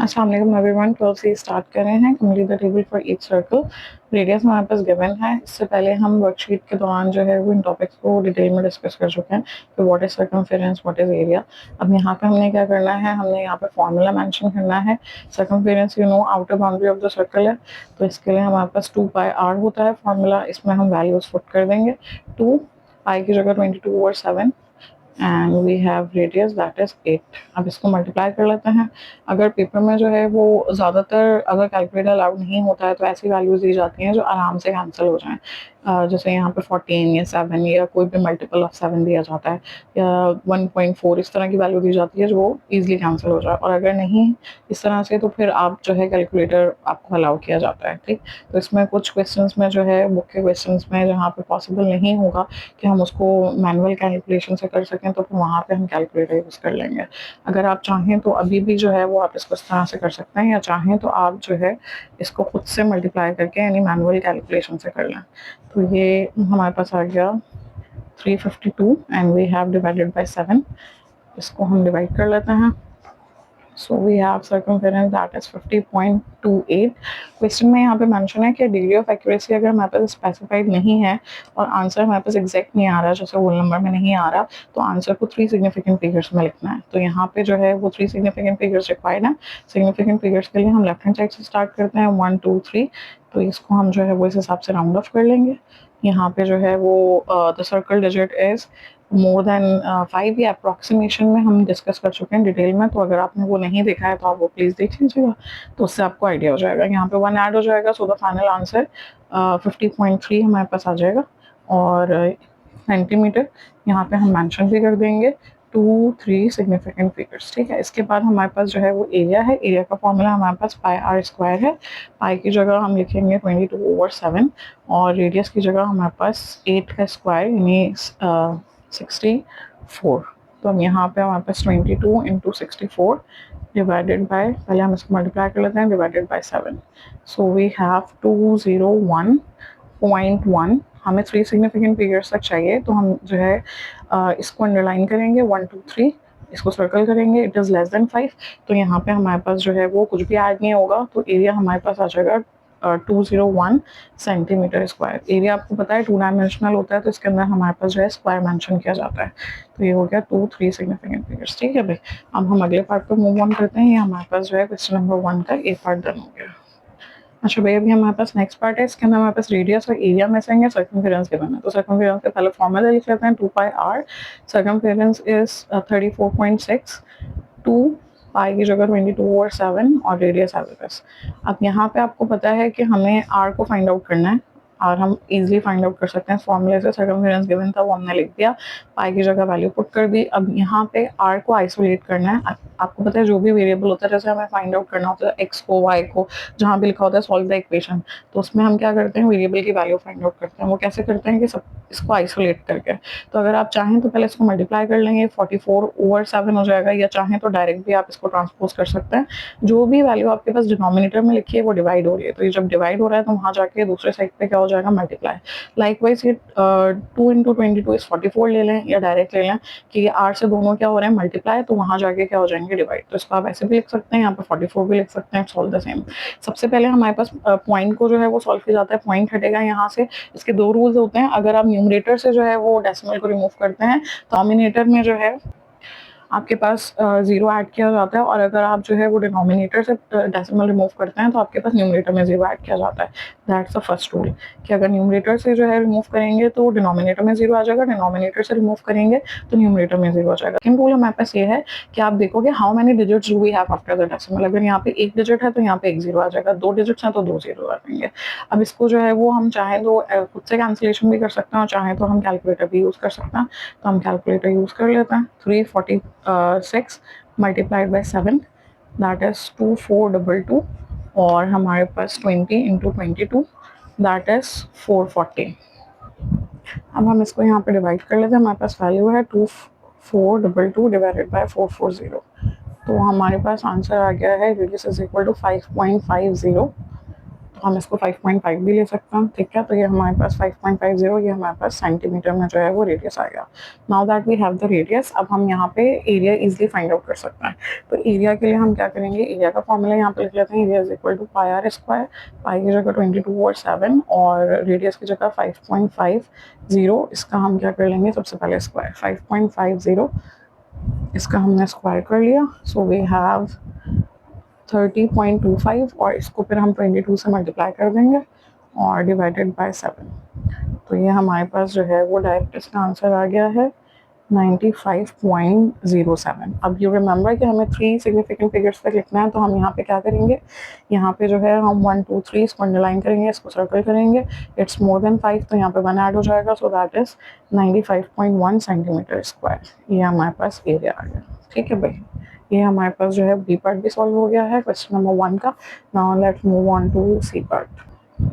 अस्सलाम वालेकुम एवरीवन। 12 से स्टार्ट कर रहे हैं। Complete the table for each circle. Radius हमारे पास गिवन है। इससे पहले हम वर्कशीट के दौरान जो है वो इन टॉपिक्स को डिटेल में डिस्कस कर चुके हैं कि what is circumference, what is area. अब यहाँ पे हमने क्या करना है, हमने यहाँ पे फॉर्मूला मेंशन करना है। Circumference outer boundary of the circle है, तो इसके लिए हमारे पास 2πr होता है फॉर्मूला। इसमें हम वैल्यूज पुट कर देंगे। 2 पाई की जगह 22/7 and we have radius that is 8। अब इसको मल्टीप्लाई कर लेते हैं। अगर पेपर में जो है वो ज़्यादातर अगर कैलकुलेटर अलाउड नहीं होता है तो ऐसी वैल्यूज दी जाती हैं जो आराम से कैंसिल हो जाएं। जैसे यहाँ पे 14 या 7 या कोई भी मल्टीपल ऑफ 7 दिया जाता है, या 1.4 इस तरह की वैल्यू दी जाती है जो वो ईजिली कैंसिल हो जाए। और अगर नहीं इस तरह से तो फिर आप जो है कैलकुलेटर आपको अलाउ किया जाता है। ठीक, तो इसमें कुछ क्वेश्चंस में जो है बुक के क्वेश्चंस में जहाँ पे पॉसिबल नहीं होगा कि हम उसको मैनुअल कैलकुलेशन से कर सकें तो फिर वहाँ पे हम कैलकुलेटर यूज़ कर लेंगे। अगर आप चाहें तो अभी भी जो है वो आप इसको इस तरह से कर सकते हैं, या चाहें तो आप जो है इसको खुद से मल्टीप्लाई करके यानी मैनुअल कैलकुलेशन से कर लें। तो ये हमारे पास आ गया 352 and we have divided by 7। इसको हम डिवाइड कर लेते हैं। So we have circumference that is 50.28। Question में यहाँ पे मेंशन है कि डिग्री ऑफ एक्यूरेसी अगर हमारे पास स्पेसिफाइड नहीं है और आंसर हमारे पास एग्जैक्ट नहीं आ रहा, जैसे होल नंबर में नहीं आ रहा, तो आंसर को 3 सिग्निफिकेंट फिगर्स में लिखना है। तो यहाँ पे जो है वो 3 सिग्निफिकेंट फिगर्स रिक्वायर्ड है। सिग्निफिकेंट फिगर्स के लिए हम लेफ्ट हैंड साइड से स्टार्ट करते हैं, 1 2 3। तो इसको हम जो है वो इस हिसाब से राउंड ऑफ कर लेंगे। यहाँ पे जो है वो the circle digit is more than 5 या अप्रॉक्सीमेशन में हम डिस्कस कर चुके हैं डिटेल में। तो अगर आपने वो नहीं देखा है तो आप वो प्लीज़ देख लीजिएगा, तो उससे आपको आइडिया हो जाएगा। यहाँ पे 1 ऐड हो जाएगा, सो द फाइनल आंसर 50.3 हमारे पास आ जाएगा। और सेंटीमीटर यहाँ पे हम मेंशन भी कर देंगे 2 3 सिग्निफिकेंट फिगर्स। ठीक है, इसके बाद हमारे पास जो है वो एरिया है। एरिया का फॉर्मूला हमारे पास πr² है। पाई की जगह हम लिखेंगे 22/7 और रेडियस की जगह हमारे पास 8 का स्क्वायर यानी 64। तो हम यहाँ पे हमारे पास 22 इंटू 64 डिवाइडेड बाय, पहले हम इसको मल्टीप्लाई कर लेते हैं, divided by 7। So we have 201.1। हमें 3 सिग्निफिकेंट फिगर्स तक चाहिए, तो हम जो है इसको अंडरलाइन करेंगे 1 2 3, इसको सर्कल करेंगे, इट इज़ लेस देन 5। तो यहाँ पे हमारे पास जो है वो कुछ भी ऐड नहीं होगा, तो एरिया हमारे पास आ जाएगा 201 सेंटीमीटर स्क्वायर। एरिया आपको पता है 2 डायमेंशनल होता है, तो इसके अंदर हमारे पास जो है स्क्वायर मेंशन किया जाता है। तो ये हो गया 2 3 सिग्निफिकेंट फिगर्स। ठीक है भाई, अब हम अगले पार्ट पर मूव ऑन करते हैं। ये हमारे पास जो है क्वेश्चन नंबर 1 का ए पार्ट डन हो गया। अच्छा भाई, अभी हमारे पास नेक्स्ट पार्ट है। इसके अंदर हमारे पास रेडियस और एरिया में से सर्कमफेरेंस गिवन है। तो सर्कमफेरेंस का पहले फॉर्मूला लिख लेते हैं, 2πr। Circumference is 34.6। 2 पाई की जगह 22/7 और रेडियस एज इट इज। अब यहाँ पे आपको पता है कि हमें आर को फाइंड आउट करना है और हम इजीली फाइंड आउट कर सकते हैं फॉर्मूले से। सर्कमफेरेंस गिवन था वो हमने लिख दिया, पाई की जगह वैल्यू पुट कर दी। अब यहाँ पे आर को आइसोलेट करना है। आपको पता है जो भी वेरिएबल होता है, जैसे हमें फाइंड आउट करना होता है एक्स को, वाई को, जहाँ भी लिखा होता है सॉल्व द इक्वेशन, तो उसमें हम क्या करते हैं, वेरिएबल की वैल्यू फाइंड आउट करते हैं। वो कैसे करते हैं कि सब इसको आइसोलेट करके। तो अगर आप चाहें तो पहले इसको मल्टीप्लाई कर लेंगे, 44/7 हो जाएगा, या चाहें तो डायरेक्ट भी आप इसको ट्रांसपोज कर सकते हैं। जो भी वैल्यू आपके पास डिनोमिनेटर में लिखी है वो डिवाइड हो रही है, तो ये जब डिवाइड हो रहा है तो वहाँ जाके दूसरे साइड पे क्या हो जाएगा, मल्टीप्लाई। लाइकवाइज ये 2 इंटू 22 इज 44 ले लें, या डायरेक्ट ले लें कि ये आर से दोनों क्या हो रहे हैं, मल्टीप्लाई, तो वहाँ जाके क्या हो जाएंगे, डिवाइड। तो इसको आप ऐसे भी लिख सकते हैं, यहाँ पे 44 भी लिख सकते हैं, ऑल द सेम। सबसे पहले हमारे पास पॉइंट को जो है वो सॉल्व किया जाता है। पॉइंट हटेगा यहाँ से। इसके 2 रूल्स होते हैं। अगर आप न्यूमरेटर से जो है वो डेसिमल को रिमूव करते हैं, तो डोमिनेटर में जो है आपके पास 0 ऐड किया जाता है, और अगर आप जो है वो डिनोमिनेटर से डेसिमल रिमूव करते हैं तो आपके पास न्यूमरेटर में 0 ऐड किया जाता है। दैट्स द फर्स्ट रूल, कि अगर न्यूमरेटर से जो है रिमूव करेंगे तो डिनोमिनेटर में 0 आ जाएगा, डिनोमिनेटर से रिमूव करेंगे तो न्यूमरेटर में 0 आ जाएगा। सेकंड रूल हमारे पास ये है कि आप देखोगे how many digits do we have after the decimal. अगर यहाँ पे 1 डिजिट है तो यहाँ पे 1 0 आ जाएगा, 2 डिजिट्स हैं तो 2 0 आ जाएंगे। अब इसको जो है वो हम चाहें तो खुद से कैंसिलेशन भी कर सकते हैं, और चाहें तो हम कैलकुलेटर भी यूज़ कर सकते हैं। तो हम कैलकुलेटर यूज़ कर लेते हैं। 346 मल्टीप्लाइड बाई 7 दैट इज़ 2422, और हमारे पास 20 इंटू 22 दैट इज़ 440। अब हम इसको यहाँ पे डिवाइड कर लेते हैं। हमारे पास वैल्यू है 2422 डिवाइडेड बाई 440। तो हमारे पास आंसर आ गया है रेडियस इज इक्वल टू 5.50। तो हम इसको 5.5 भी ले सकते हैं, ठीक है। तो ये हमारे पास 5.50, ये हमारे पास सेंटीमीटर में जो है वो रेडियस आ गया। Now that we have the radius, अब हम यहाँ पे एरिया इजिली फाइंड आउट कर सकते हैं। तो एरिया के लिए हम क्या करेंगे, एरिया का फॉर्मूला यहाँ पे लिख लेते हैं, area is equal to pi r square, pi की जगह 22/7 और रेडियस की जगह 5.50। इसका हम क्या कर लेंगे, सबसे पहले स्क्वायर 5.50, इसका हमने स्क्वायर कर लिया। सो वी हैव 30.25 और इसको फिर हम 22 से मल्टीप्लाई कर देंगे और डिवाइडेड बाय 7। तो ये हमारे पास जो है वो डायरेक्ट इसका आंसर आ गया है 95.07। अब यू रिमेंबर कि हमें 3 सिग्निफिकेंट फिगर्स तक लिखना है, तो हम यहाँ पे क्या करेंगे, यहाँ पे जो है हम 1 2 3 इसको अंडरलाइन करेंगे, इसको सर्कल करेंगे, इट्स मोर देन 5 तो यहाँ पे 1 ऐड हो जाएगा, so that is 95.1 centimetre square. ये हमारे पास एरिया आ गया, ठीक है भाई। ये हमारे पास जो है बी पार्ट भी सॉल्व हो गया है क्वेश्चन नंबर 1 का। Now let's move on to C part.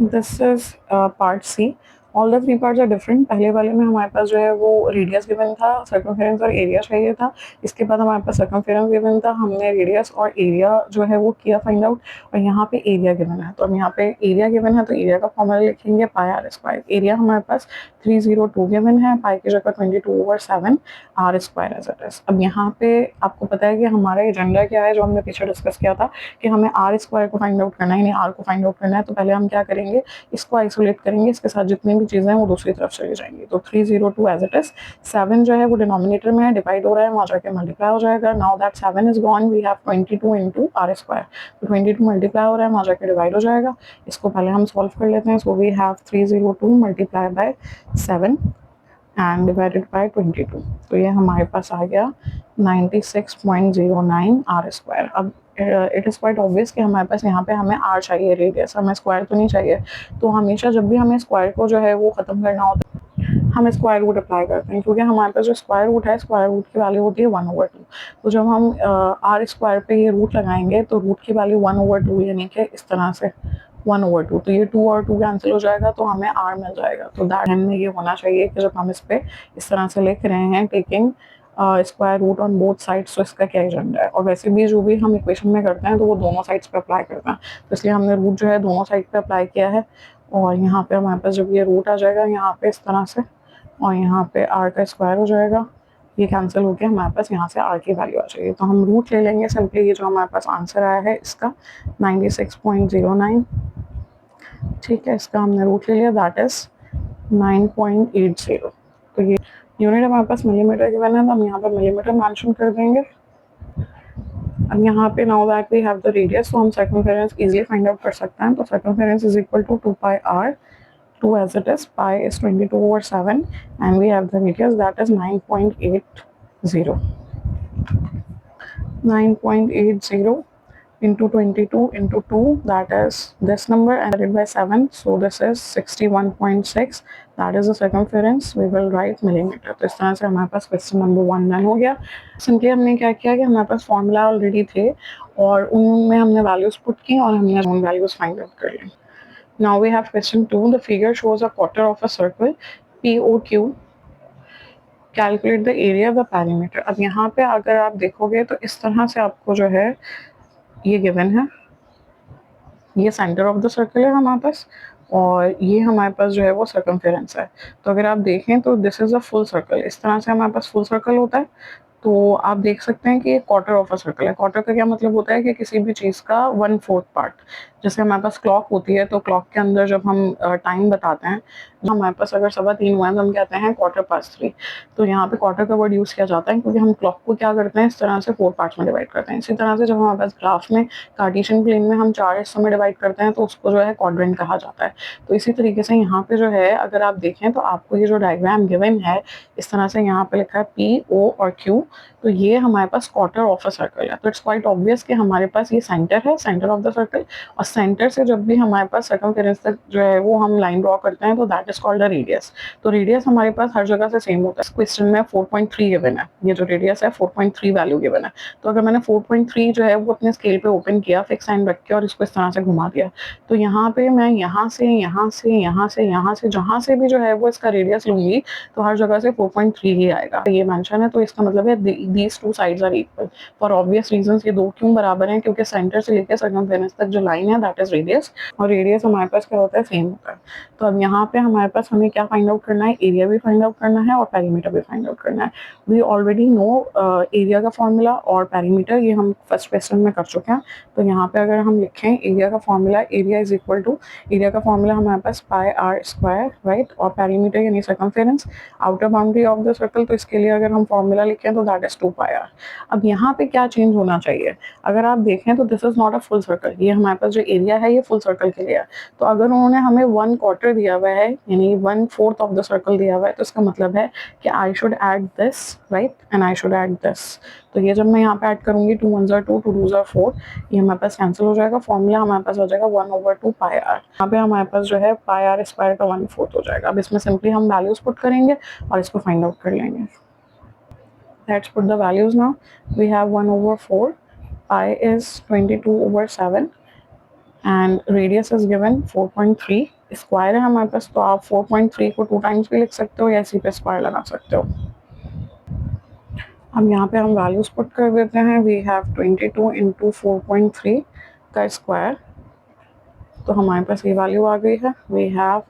This is part C. All the 3 parts are different. पहले वाले में हमारे पास जो है वो रेडियस गिवन था, सर्कमफेरेंस और एरिया चाहिए था। इसके बाद हमारे पास सर्कमफेरेंस गिवन था, हमने रेडियस और एरिया जो है वो किया फाइंड आउट, और यहाँ पे एरिया गिवन है। तो अब यहाँ पे एरिया गिवन है तो एरिया का फॉर्मूला लिखेंगे पाई आर स्क्वायर। एरिया हमारे पास 302 गिवन है, पाई की जगह 22/7, r square as it is. अब यहाँ पे आपको पता है कि हमारा एजेंडा क्या है, जो हमने पीछे डिस्कस किया था कि हमें आर स्क्वायर को फाइंड आउट करना है, यानी आर को फाइंड आउट करना है। तो पहले हम क्या करेंगे, इसको आइसोलेट करेंगे, इसके साथ जितनी भी चीजें हैं वो दूसरी तरफ चली जाएंगी। तो 302 एज इट इज, 7 जो है वो डिनोमिनेटर में है, डिवाइड हो रहा है, वहां जाके मल्टीप्लाई हो जाएगा। Now that 7 is gone, we have 22 into r square. तो 22 मल्टीप्लाई हो रहा है, वहां जाके डिवाइड हो जाएगा। इसको पहले हम सॉल्व कर लेते हैं। So we have 302 multiply by 7 and divided by 22। तो ये हमारे पास आ गया 96.09 आर स्क्वायर। अब इट इज़ क्वाइट ऑब्वियस कि हमारे पास यहाँ पे हमें आर चाहिए, रेडियस, हमें स्क्वायर तो नहीं चाहिए। तो हमेशा जब भी हमें स्क्वायर को जो है वो ख़त्म करना होता है, हम स्क्वायर रूट अप्लाई करते हैं, क्योंकि हमारे पास जो स्क्वायर रूट है, स्क्वायर रूट की वैल्यू होती है 1/2। तो जब हम आर स्क्वायर पे ये रूट लगाएंगे तो रूट की वैल्यू 1/2, यानी कि इस तरह से 1/2। तो ये 2 और 2 कैंसिल हो जाएगा, तो हमें आर मिल जाएगा। तो दैट में ये होना चाहिए कि जब हम इस पे इस तरह से लिख रहे हैं taking square root on both sides, तो इसका क्या एजेंडा है। और वैसे भी जो भी हम इक्वेशन में करते हैं तो वो दोनों साइड्स पे अप्लाई करते हैं, तो इसलिए हमने रूट जो है दोनों साइड पे अप्लाई किया है। और यहाँ पे हमारे पास जब ये रूट आ जाएगा यहाँ पे इस तरह से, और यहाँ पे आर का स्क्वायर हो जाएगा, ये कैंसिल होकर हमारे पास यहाँ से आर की वैल्यू आ जाएगी। तो हम रूट ले लेंगे सिंपली, ये जो हमारे पास आंसर आया है इसका 96.09, ठीक है। इसका हमने रूट ले लिया, दैट इज 9.80। तो ये यूनिट हमारे पास मिलीमीटर की बना है, तो हम यहाँ पर मिलीमीटर मेंशन कर देंगे। अब यहाँ पे now that we have the radius, तो हम सर्कमफेरेंस इजीली फाइंड आउट कर सकते हैं। तो circumference is equal to 2 pi r, 2 as it is, pi is 22/7 and we have the radius that is 9.80. 9.80 into 22 into 2, that is this number, and divided by 7, so this is 61.6, that is the circumference. We will write millimeter। तो इस तरह से हमारे पास question number 1 done हो गया। Simply हमने क्या किया कि हमारे पास फॉर्मूला ऑलरेडी थे और उनमें हमने वैल्यूज पुट की और हमने उन वैल्यूज फाइंड आउट कर ली। Now we have question 2. The figure shows a quarter of a circle POQ. Calculate the area of the perimeter. अब यहाँ पे अगर आप देखोगे तो इस तरह से आपको जो है ये गिवन है, ये सेंटर ऑफ द सर्कल है हमारे पास, और ये हमारे पास जो है वो सर्कमफेरेंस है। तो अगर आप देखें तो this is a full circle, इस तरह से हमारे पास फुल सर्कल होता है। तो आप देख सकते हैं कि ये क्वार्टर ऑफ अ सर्कल है। क्वार्टर का क्या मतलब होता है कि किसी भी चीज़ का 1/4 पार्ट। जैसे हमारे पास क्लॉक होती है, तो क्लॉक के अंदर जब हम टाइम बताते हैं, हमारे पास अगर 3:15 हुआ है तो हम कहते हैं 3:15। तो यहाँ पे क्वार्टर का वर्ड यूज़ किया जाता है क्योंकि हम क्लॉक को क्या करते हैं, इस तरह से 4 पार्ट्स में डिवाइड करते हैं। इसी तरह से जब हमारे पास ग्राफ में कार्टेशियन प्लेन में हम 4 हिस्सों में डिवाइड करते हैं तो उसको जो है क्वाड्रेंट कहा जाता है। तो इसी तरीके से यहाँ पे जो है अगर आप देखें तो आपको ये जो डायग्राम गिवन है, इस तरह से यहाँ पे लिखा है P, O और Q, तो ये हमारे पास क्वार्टर ऑफ अ सर्कल है। तो इट्स क्वाइट ऑब्वियस कि हमारे पास ये सेंटर है, सेंटर ऑफ द सर्कल, और सेंटर से जब भी हमारे पास सर्कमफेरेंस तक जो है वो हम लाइन ड्रॉ करते हैं तो that is called a radius. तो रेडियस हमारे पास हर जगह से सेम होता है। क्वेश्चन में 4.3 गिवन है, ये जो रेडियस है 4.3 वैल्यू गिवन है। तो अगर मैंने 4.3 जो है वो अपने स्केल पे ओपन किया, फिक्स साइन रख के, और इसको इस तरह से घुमा दिया, तो यहाँ पे मैं यहाँ से यहाँ से यहाँ से यहाँ से जहाँ से भी जो है वो इसका रेडियस लूंगी तो हर जगह से 4.3 ही आएगा। ये मेंशन है तो इसका मतलब है these two sides are equal for obvious reasons. ये दो क्यों बराबर हैं, क्योंकि सेंटर से लेकर सर्कमफेरेंस तक जो लाइन है दैट इज रेडियस, और रेडियस हमारे पास क्या होता है, सेम होता है। तो अब यहाँ पे हमारे पास हमें क्या फाइंड आउट करना है, एरिया भी फाइंड आउट करना है और पेरीमीटर भी फाइंड आउट करना है। वी ऑलरेडी नो एरिया का फॉर्मूला और पेरीमीटर, ये हम फर्स्ट क्वेश्चन में कर चुके हैं। तो यहाँ पे अगर हम लिखें एरिया का formula, area is equal to, area का फॉर्मूला हमारे पास पाई आर स्क्वायर, राइट, और पेरीमीटर यानी circumference, outer boundary of the circle. तो इसके लिए अगर हम फॉर्मूला लिखें तो दैट इज 2 पाई आर। अब यहाँ पे क्या चेंज होना चाहिए, अगर आप देखें तो this is not a full circle, ये हमारे पास जो एरिया है ये फुल सर्कल के लिए है। तो अगर उन्होंने हमें 1/4 दिया हुआ है यानी 1/4 ऑफ द सर्कल दिया हुआ है, तो इसका मतलब है कि I should add this, right, and I should add this. तो ये जब मैं यहाँ पे ऐड करूंगी 2 1 2 2 2 4, ये हमारे पास कैंसिल हो जाएगा, फॉर्मूला हमारे पास हो जाएगा 1/2 पाई आर। यहाँ पे हमारे पास जो है पाई आर स्क्वायर का 1/4 हो जाएगा। अब इसमें सिंपली हम वैल्यूज पुट करेंगे और इसको फाइंड आउट कर लेंगे। Let's put the values now. We have 1/4, pi is 22/7 and radius is given 4.3। Square है हमारे पास, तो आप 4.3 को 2 टाइम्स भी लिख सकते हो या इसी पे स्क्वायर लगा सकते हो। अब यहाँ पे हम वैल्यूज पुट कर देते हैं। वी हैव 22 इंटू 4.3 का स्क्वायर, तो हमारे पास ये वैल्यू आ गई है। We have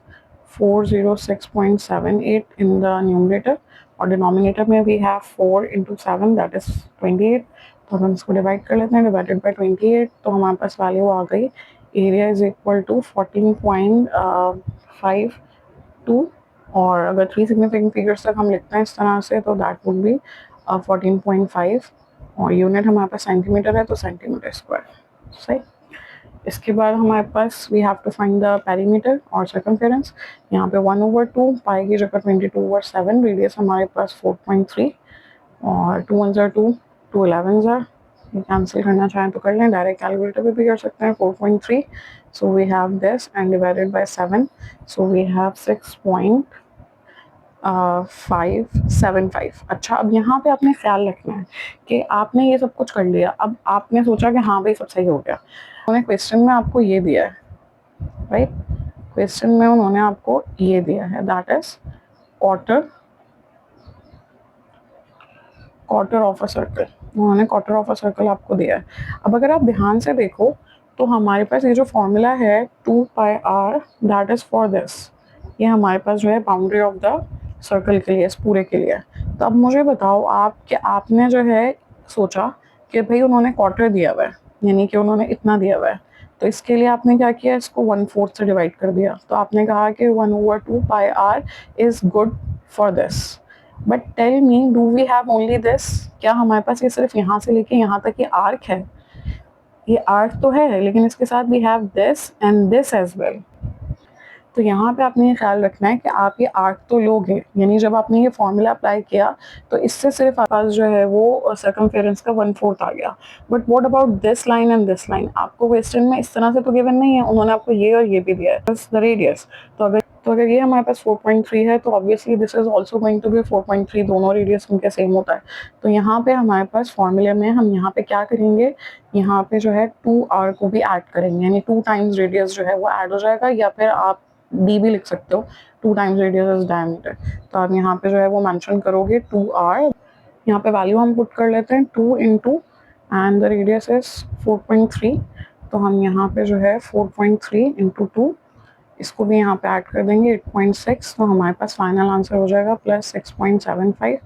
406.78 in the numerator, और डिनोमिनेटर में we have 4 into 7 that is 28। तो हम इसको डिवाइड कर लेते हैं, डिवाइडेड बाई 28, तो हमारे पास वैल्यू आ गई एरिया इज इक्वल टू 14.52। और अगर 3 सिग्निफिकेंट फिगर्स तक हम लिखते हैं इस तरह से तो दैट वुड बी 14.5, और यूनिट हमारे पास सेंटीमीटर है तो सेंटीमीटर स्क्वायर, सही। इसके बाद हमारे पास we have to find the perimeter और सर्कमफेरेंस। यहाँ पे 1/2 पाई की जगह 22/7, रेडियस हमारे पास 4.3, और 2 1 2 2 11 ये कैंसिल करना चाहें तो कर लें, डायरेक्ट कैलकुलेटर पे भी कर सकते हैं। 4.3, so we have this and divided by 7, so we have 6.575। अच्छा, अब यहाँ पे आपने ख्याल रखना है कि आपने ये सब कुछ कर लिया, अब आपने सोचा कि हाँ भाई सब सही हो गया। उन्होंने क्वेश्चन में आपको ये दिया है, राइट, क्वेश्चन में उन्होंने आपको ये दिया है, that is quarter of a circle. उन्होंने क्वार्टर ऑफ अ सर्कल आपको दिया है। अब अगर आप ध्यान से देखो तो हमारे पास ये जो फॉर्मूला है 2 pi r that is for this, ये हमारे पास जो है बाउंड्री ऑफ द सर्कल के लिए, इस पूरे के लिए। तो अब मुझे बताओ आप कि आपने जो है सोचा कि भाई उन्होंने क्वार्टर दिया हुआ है यानी कि उन्होंने इतना दिया हुआ है, तो इसके लिए आपने क्या किया, इसको 1/4 से डिवाइड कर दिया। तो आपने कहा कि 1/2 pi r is good for this. But tell me, do we have only this? क्या हमारे पास ये सिर्फ यहाँ से लेके यहाँ तक ये आर्क है? ये आर्क तो है, लेकिन इसके साथ we have this and this as well. तो यहाँ पे आपने ये ख्याल रखना है कि आप ये आर्क तो लोगे, यानी जब आपने ये फॉर्मूला अप्लाई किया तो इससे सिर्फ आपके पास जो है वो सर्कमफेरेंस का 1/4 आ गया। But what about this line and this line? आपको क्वेश्चन में इस तरह से तो गिवन नहीं है, उन्होंने आपको ये और ये भी दिया है, बस द रेडियस। तो अगर ये हमारे पास 4.3 है तो obviously this is also going to be 4.3, दोनों रेडियस उनके सेम होता है। तो यहाँ पे हमारे पास फॉर्मूले में हम यहाँ पे क्या करेंगे, यहाँ पे जो है 2r को भी ऐड करेंगे, यानी 2 टाइम्स रेडियस जो है वो ऐड हो जाएगा, या फिर आप डी भी लिख सकते हो, 2 टाइम्स रेडियस इज डायमीटर। तो आप यहाँ पे जो है वो मेंशन करोगे 2r। यहाँ पे वैल्यू हम पुट कर लेते हैं 2 into and the radius is 4.3, तो हम यहाँ पे जो है 4.3 इंटू 2, इसको भी यहाँ पे ऐड कर देंगे 8.6, तो हमारे पास फाइनल आंसर हो जाएगा प्लस 6.75।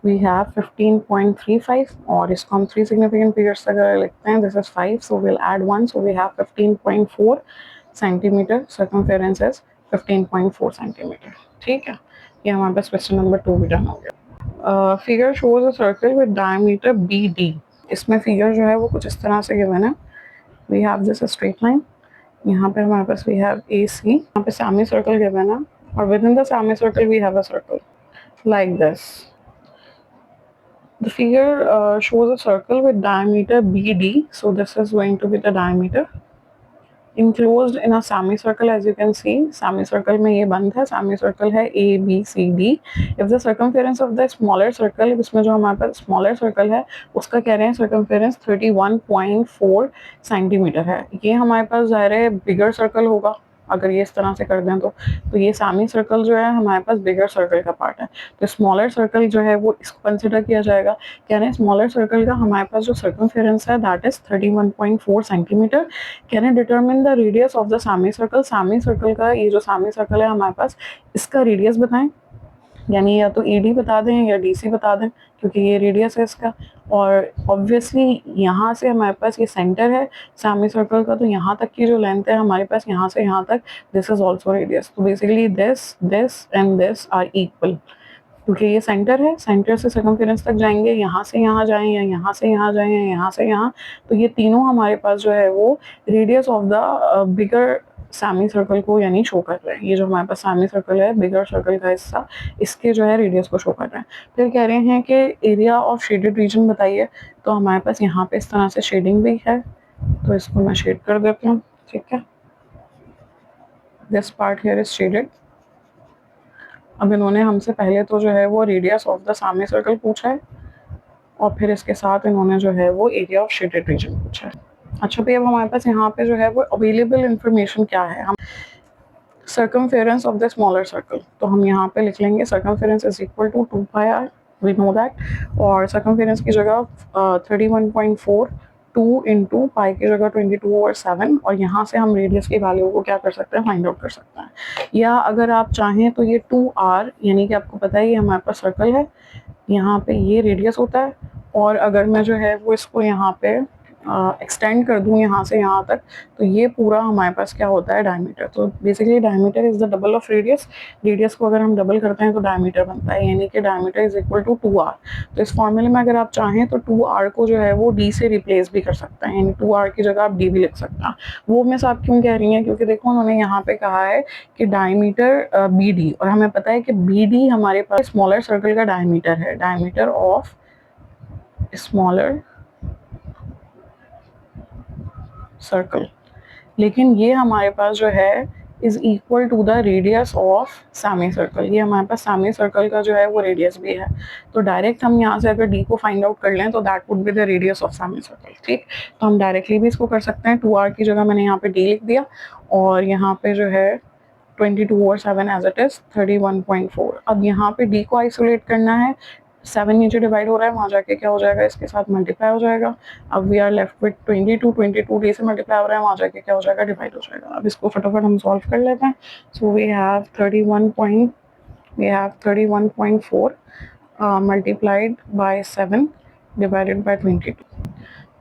वी हैव 15.35, और इसको हम 3 सिग्निफिकेंट फिगर्स अगर लिखते हैं, this is 5, so will add 1, so we have 15.4 centimetre, circumference is 15.4 centimetre. ठीक है, ये हमारे पास क्वेश्चन नंबर 2 भी डन हो गया। Figure shows a circle with diameter BD। इसमें फिगर जो है वो कुछ इस तरह से गिवन है। We have this straight line, यहाँ पे हमारे पास वी हैव AC, यहाँ पे सेमी सर्कल गिवन है, और with in the semi circle we have a circle like this. The figure shows a circle with diameter BD, so this is going to be the diameter enclosed in a semicircle, as you can see। semicircle में ये बंद है, semicircle है ABCD। if the circumference of the smaller circle, इसमें जो हमारे पास smaller circle है उसका कह रहे हैं circumference 31.4 सेंटीमीटर है। ये हमारे पास ज़ाहिर है bigger circle होगा, अगर ये इस तरह से कर दें तो ये सेमी सर्कल जो है हमारे पास बिगर सर्कल का पार्ट है। तो स्मॉलर सर्कल जो है वो इसको कंसिडर किया जाएगा। कहने हैं स्मॉलर सर्कल का हमारे पास जो सर्कमफेरेंस है दैट इज 31.4 सेंटीमीटर। कहने determine the radius of the semi circle. Semi circle का ये जो सेमी सर्कल है हमारे पास, इसका रेडियस बताएं, यानी या तो ईडी बता दें या डीसी बता दें, क्योंकि ये रेडियस है इसका। और ऑब्वियसली यहाँ से हमारे पास ये सेंटर है सेमी सर्कल का, तो यहाँ तक की जो लेंथ है हमारे पास यहाँ से यहाँ तक, दिस इज ऑल्सो रेडियस। तो basically this and this are equal, क्योंकि ये सेंटर है, सेंटर से सर्कमफेरेंस तक जाएंगे, यहाँ से यहाँ जाएं या यहाँ से यहाँ जाएं या यहाँ से यहाँ, तो ये तीनों हमारे पास जो है वो radius of the bigger semi circle को यानी शो कर रहे हैं। ये जो हमारे पास सेमी सर्कल है बिगर सर्कल का हिस्सा, इसके जो है रेडियस को शो कर रहे हैं। फिर कह रहे हैं कि एरिया ऑफ शेडेड रीजन बताइए। तो हमारे पास यहाँ पे इस तरह से शेडिंग भी है, तो इसको मैं शेड कर देती हूँ, ठीक है। This part here is shaded. अब इन्होंने हमसे पहले तो जो है वो radius of the semi circle पूछा है, और फिर इसके साथ इन्होंने जो है वो एरिया ऑफ शेडेड रीजन पूछा है। अच्छा भाई, अब हमारे पास यहाँ पे जो है वो अवेलेबल इंफॉर्मेशन क्या है, हम circumference of the smaller circle, तो हम यहाँ पे लिख लेंगे circumference is equal to 2πr, we know that. और सर्कमफेरेंस की जगह 31.4, 2 इंटू पाई की जगह 22/7, और यहाँ से हम रेडियस की वैल्यू को क्या कर सकते हैं, फाइंड आउट कर सकते हैं। या अगर आप चाहें तो ये 2r, यानी कि आपको पता है ये हमारे पास सर्कल है, यहाँ पे ये रेडियस होता है, और अगर मैं जो है वो इसको यहाँ पे एक्सटेंड कर दूँ यहाँ से यहाँ तक, तो ये पूरा हमारे पास क्या होता है, डायमीटर। तो basically diameter is the double of radius. Radius को अगर हम डबल करते हैं तो डायमीटर बनता है, यानी कि diameter is equal to 2r। तो इस फॉर्मूले में अगर आप चाहें तो 2r को जो है वो d से रिप्लेस भी कर सकते हैं, यानी 2r की जगह आप d भी लिख सकते हैं। वो मैं आप क्यों कह रही हैं, क्योंकि देखो उन्होंने यहाँ पे कहा है कि डायमीटर bd, और हमें पता है कि bd हमारे पास स्मॉलर सर्कल का डायमीटर है, डायमीटर ऑफ स्मॉलर सर्कल। लेकिन ये हमारे पास जो है is equal to the radius of semicircle. ये हमारे पास सेमी सर्कल का जो है वो रेडियस भी है। तो डायरेक्ट हम यहाँ से अगर डी को फाइंड आउट कर लें तो that would be the radius of semicircle, ठीक। तो हम डायरेक्टली भी इसको कर सकते हैं, 2r की जगह मैंने यहाँ पे डी लिख दिया, और यहाँ पे जो है 22/7 एज इट इज 31.4। अब यहाँ पे डी को आइसोलेट करना है, 7 नीचे डिवाइड हो रहा है, वहाँ जाके क्या हो जाएगा, इसके साथ मल्टीप्लाई हो जाएगा। अब we are left with 22 D से मल्टीप्लाई हो रहा है, वहाँ जाके क्या हो जाएगा, डिवाइड हो जाएगा। अब इसको फटाफट हम सॉल्व कर लेते हैं। So we have 31.4 multiplied by 7 divided by 22,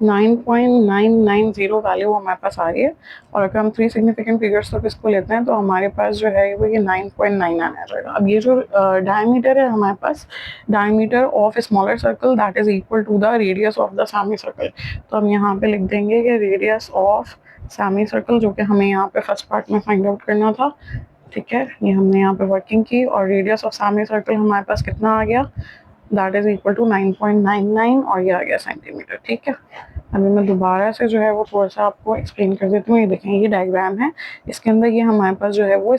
9.990 value हमारे पास आ रही है। और अगर हम 3 सिग्निफिकेंट फिगर्स तक इसको लेते हैं तो हमारे पास जो है वो ये 9.99 आ जाएगा। अब ये जो डायमीटर है हमारे पास, diameter of smaller circle that is equal to the radius of the semi circle. तो हम यहाँ पे लिख देंगे कि रेडियस ऑफ सेमी सर्कल, जो कि हमें यहाँ पे फर्स्ट पार्ट में फाइंड आउट करना था, ठीक है। ये हमने यहाँ पे वर्किंग की, और रेडियस ऑफ सेमी सर्कल हमारे पास कितना आ गया, दैट इज इक्वल टू 9.99, और ये आ गया सेंटीमीटर, ठीक है। अभी मैं दोबारा से जो है वो थोड़ा सा आपको एक्सप्लेन कर देती हूँ। ये देखें, ये डायग्राम है, इसके अंदर ये हमारे पास जो है वो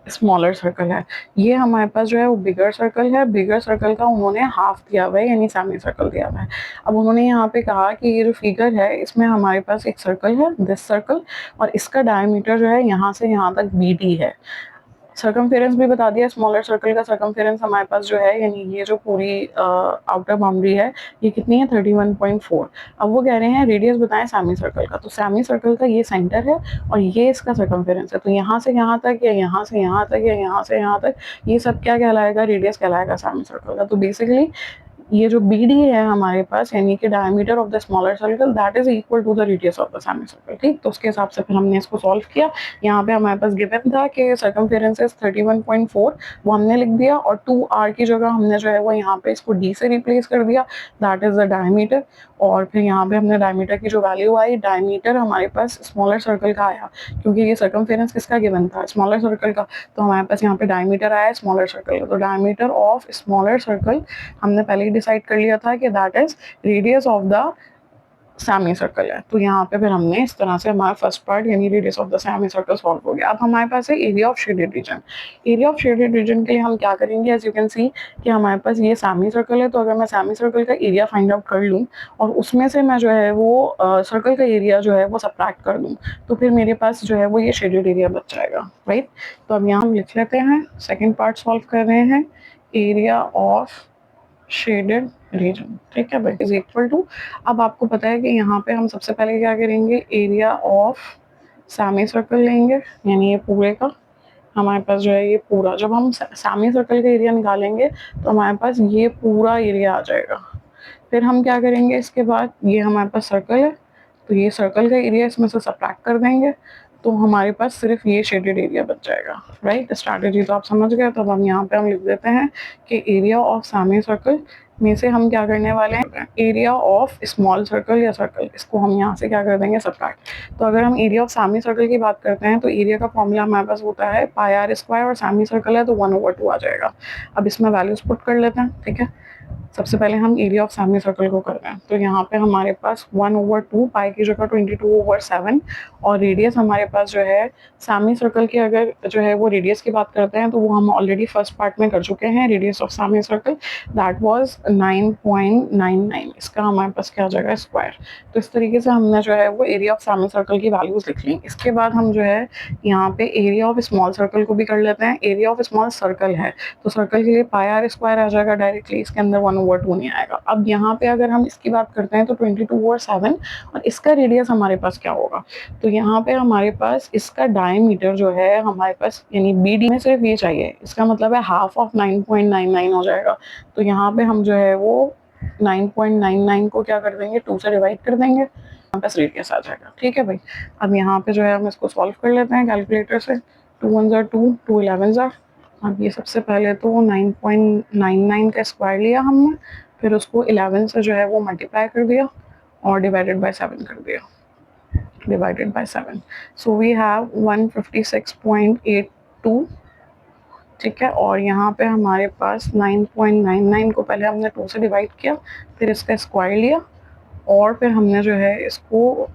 स्मॉलर सर्कल है, ये हमारे पास जो है वो बिगर सर्कल है। बिगर सर्कल का उन्होंने हाफ दिया हुआ है, यानी सेमी सर्कल दिया हुआ है। अब उन्होंने यहाँ पे कहा कि ये जो फिगर है इसमें हमारे पास एक सर्कल है, दिस सर्कल, और इसका डायमीटर जो है यहाँ से यहाँ तक BD है। सर्कमफेरेंस भी बता दिया, स्मॉलर सर्कल का सर्कमफेरेंस हमारे पास जो है, यानी ये जो पूरी आउटर बाउंड्री है ये कितनी है, 31.4। अब वो कह रहे हैं रेडियस बताएं सेमी सर्कल का। तो सेमी सर्कल का ये सेंटर है और ये इसका सर्कमफेरेंस है, तो यहाँ से यहाँ तक या यहाँ से यहाँ तक या यहाँ से यहाँ तक, ये सब क्या कहलाएगा, रेडियस कहलाएगा सेमी सर्कल का। तो बेसिकली ये जो BD है हमारे पास, यानी कि diameter of the smaller circle that is equal to the radius of the semi circle, ठीक। तो उसके हिसाब से फिर हमने इसको सॉल्व किया। यहाँ पे हमारे पास गिवन था कि सर्कमफेरेंस इज 31.4, वो हमने लिख दिया, और 2r की जगह हमने जो है वो यहाँ पे इसको d से रिप्लेस कर दिया, दैट इज द डायमीटर। और फिर यहाँ पे हमने डायमीटर की जो वैल्यू आई, डायमीटर हमारे पास स्मॉलर सर्कल का आया, क्योंकि ये सर्कमफेरेंस किसका गिवन था, स्मॉलर सर्कल का। तो हमारे पास यहाँ पे डायमीटर आया स्मॉलर सर्कल का। तो डायमीटर ऑफ स्मॉलर सर्कल हमने पहले ही डिसाइड कर लिया था कि that is radius of the semi circle है। तो यहाँ पे फिर हमने इस तरह से हमारा फर्स्ट पार्ट यानी radius of the semi circle solve हो गया। अब हमारे पास है area of shaded region. Area of shaded region के लिए हम क्या करेंगे, एज यू कैन सी कि हमारे पास ये सेमी सर्कल है, तो अगर मैं सेमी सर्कल का एरिया फाइंड आउट कर लूँ और उसमें से मैं जो है वो सर्कल का एरिया जो है वो सब्ट्रैक्ट कर दूँ, तो फिर मेरे पास जो है वो ये शेडेड एरिया बच जाएगा, राइट। तो अब यहाँ हम लिख लेते हैं, सेकेंड पार्ट सॉल्व कर रहे हैं, एरिया ऑफ शेडेड रीजन, ठीक है भाई, इज इक्वल टू, अब आपको पता है कि यहाँ पे हम सबसे पहले क्या करेंगे, एरिया ऑफ सेमी सर्कल लेंगे, यानी ये पूरे का हमारे पास जो है ये पूरा, जब हम सेमी सर्कल का एरिया निकालेंगे तो हमारे पास ये पूरा एरिया आ जाएगा। फिर हम क्या करेंगे, इसके बाद ये हमारे पास सर्कल है, तो ये सर्कल का एरिया इसमें से सब्ट्रैक्ट कर देंगे, तो हमारे पास सिर्फ ये शेडेड एरिया बच जाएगा, राइट। स्ट्रैटेजी तो आप समझ गए। तो अब हम यहाँ पे हम लिख देते हैं कि एरिया ऑफ सेमी सर्कल में से हम क्या करने वाले हैं, एरिया ऑफ स्मॉल सर्कल या सर्कल, इसको हम यहाँ से क्या कर देंगे, सब्ट्रैक्ट। तो अगर हम एरिया ऑफ सेमी सर्कल की बात करते हैं तो एरिया का फॉर्मूला हमारे पास होता है पाई आर स्क्वायर, और सेमी सर्कल है तो 1/2 आ जाएगा। अब इसमें वैल्यूज पुट कर लेते हैं, ठीक है। सबसे पहले हम एरिया ऑफ सेमी सर्कल को कर रहे हैं, तो यहाँ पे हमारे पास 1/2, पाई की जगह 22/7, और रेडियस हमारे पास जो है सेमी सर्कल की, अगर जो है वो रेडियस की बात करते हैं तो वो हम ऑलरेडी फर्स्ट पार्ट में कर चुके हैं। Radius of semi circle that was 9.99, इसका हमारे पास क्या आ जाएगा, स्क्वायर। तो इस तरीके से हमने जो है वो एरिया ऑफ सेमी सर्कल की वैल्यूज लिख ली। इसके बाद हम जो है यहाँ पे एरिया ऑफ स्मॉल सर्कल को भी कर लेते हैं। एरिया ऑफ स्मॉल सर्कल है तो सर्कल के लिए पाई आर स्क्वायर आ जाएगा डायरेक्टली, इसके अंदर 1/2 नहीं आएगा। अब यहाँ पे अगर हम इसकी बात करते हैं तो 22/7, और इसका रेडियस हमारे पास क्या होगा, तो यहाँ पे हमारे पास इसका डायमीटर जो है हमारे पास, यानी BD में सिर्फ ये चाहिए, इसका मतलब है हाफ ऑफ 9.99 हो जाएगा। तो यहाँ पे हम जो है वो 9.99 को क्या कर देंगे, 2 से डिवाइड कर देंगे, हमारे पास रेडियस आ जाएगा, ठीक है भाई। अब यहाँ पे जो है हम इसको सॉल्व कर लेते हैं कैलकुलेटर से। 2 1 ज़ा 2, 2 11 ज़ा। अब ये सबसे पहले तो 9.99 का स्क्वायर लिया हमने, फिर उसको 11 से जो है वो मल्टीप्लाई कर दिया और डिवाइडेड बाय 7 कर दिया, divided by 7। So we have 156.82, ठीक है। और यहाँ पे हमारे पास 9.99 को पहले हमने 2 से डिवाइड किया, फिर इसका स्क्वायर लिया, और फिर हमने जो है इसको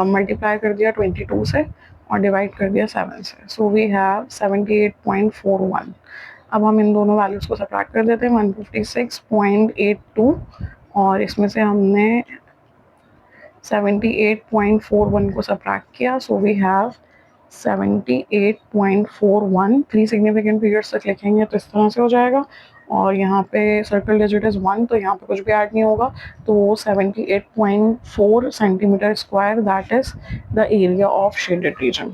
मल्टीप्लाई कर दिया 22 से और डिवाइड कर दिया 7 से। So we have 78.41। अब हम इन दोनों वैल्यूज़ को सब्ट्रैक्ट कर देते हैं, 156.82 और इसमें से हमने 78.41 को सब्ट्रैक्ट किया, so we have 78.41। 3 significant figures तक लिखेंगे तो इस तरह से हो जाएगा, और यहाँ पे सर्कल डिजिट इज़ 1, तो यहाँ पे कुछ भी ऐड नहीं होगा, तो 78.4 centimetre square that is the area of shaded region.